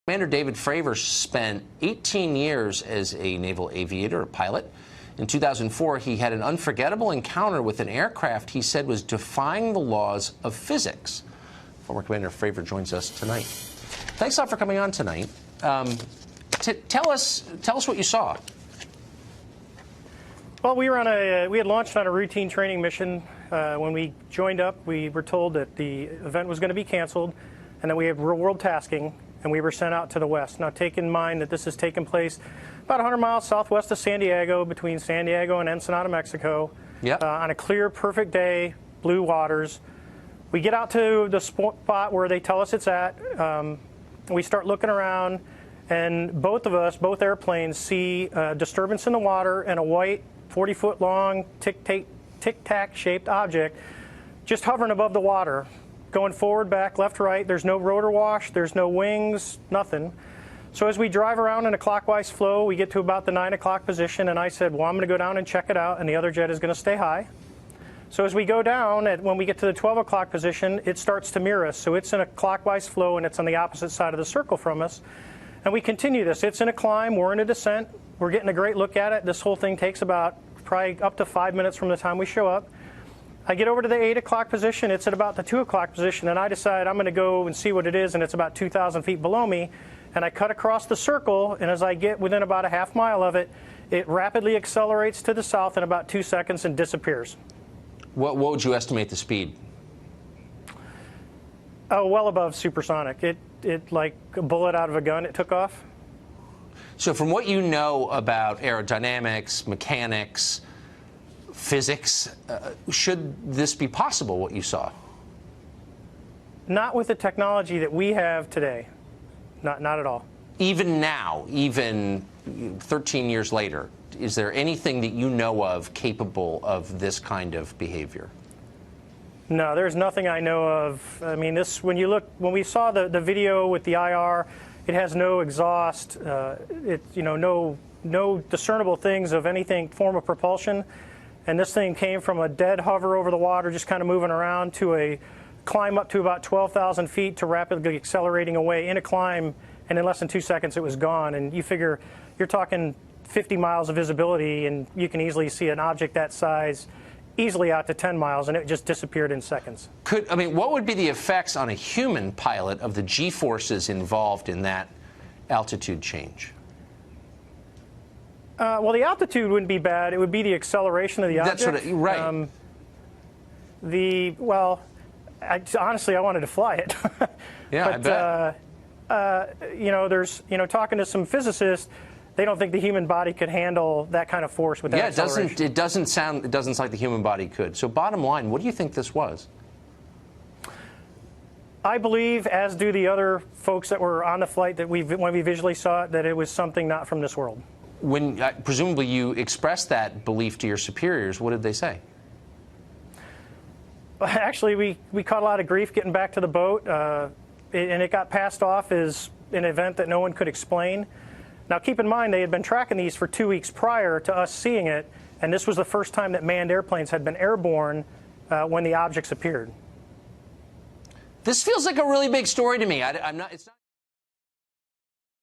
Commander David Fravor spent 18 years as a naval aviator, a pilot. In 2004, he had an unforgettable encounter with an aircraft he said was defying the laws of physics. Former Commander Fravor joins us tonight. Thanks a lot for coming on tonight. Tell us what you saw. Well, we had launched on a routine training mission. When we joined up, we were told that the event was going to be canceled and that we had real-world tasking, and we were sent out to the west. Now, take in mind that this has taken place about 100 miles southwest of San Diego, between San Diego and Ensenada, Mexico, on a clear, perfect day, blue waters. We get out to the spot where they tell us it's at. We start looking around, and both airplanes see a disturbance in the water and a white 40-foot long tic-tac shaped object just hovering above the water, going forward, back, left, right. There's no rotor wash, there's no wings, nothing. So as we drive around in a clockwise flow, we get to about the 9 o'clock position, and I said, well, I'm going to go down and check it out, and the other jet is going to stay high. So as we go down, when we get to the 12 o'clock position, it starts to mirror us. So it's in a clockwise flow, and it's on the opposite side of the circle from us. And we continue this. It's in a climb, we're in a descent, we're getting a great look at it. This whole thing takes about probably up to 5 minutes from the time we show up. I get over to the 8 o'clock position, it's at about the 2 o'clock position, and I decide I'm going to go and see what it is, and it's about 2,000 feet below me. And I cut across the circle, and as I get within about a half mile of it, it rapidly accelerates to the south in about 2 seconds and disappears. What would you estimate the speed? Oh, well above supersonic. It like a bullet out of a gun, it took off. So from what you know about aerodynamics, mechanics, physics, should this be possible, what you saw? Not with the technology that we have today. Not at all. Even now, even 13 years later, is there anything that you know of capable of this kind of behavior? No, there's nothing I know of. I mean, when we saw the video with the IR, it has no exhaust, no discernible things of anything form of propulsion. And this thing came from a dead hover over the water, just kind of moving around, to a climb up to about 12,000 feet to rapidly accelerating away in a climb, and in less than 2 seconds it was gone. And you figure you're talking 50 miles of visibility, and you can easily see an object that size easily out to 10 miles, and it just disappeared in seconds. What would be the effects on a human pilot of the G-forces involved in that altitude change? Well, the altitude wouldn't be bad. It would be the acceleration of the object. That's right. Honestly, I wanted to fly it. Yeah, but, I bet. There's, talking to some physicists, they don't think the human body could handle that kind of force with that acceleration. It doesn't sound like the human body could. So bottom line, what do you think this was? I believe, as do the other folks that were on the flight, that when we visually saw it, that it was something not from this world. When presumably you expressed that belief to your superiors, what did they say? Actually, we caught a lot of grief getting back to the boat, and it got passed off as an event that no one could explain. Now, keep in mind, they had been tracking these for 2 weeks prior to us seeing it, and this was the first time that manned airplanes had been airborne when the objects appeared. This feels like a really big story to me. It's not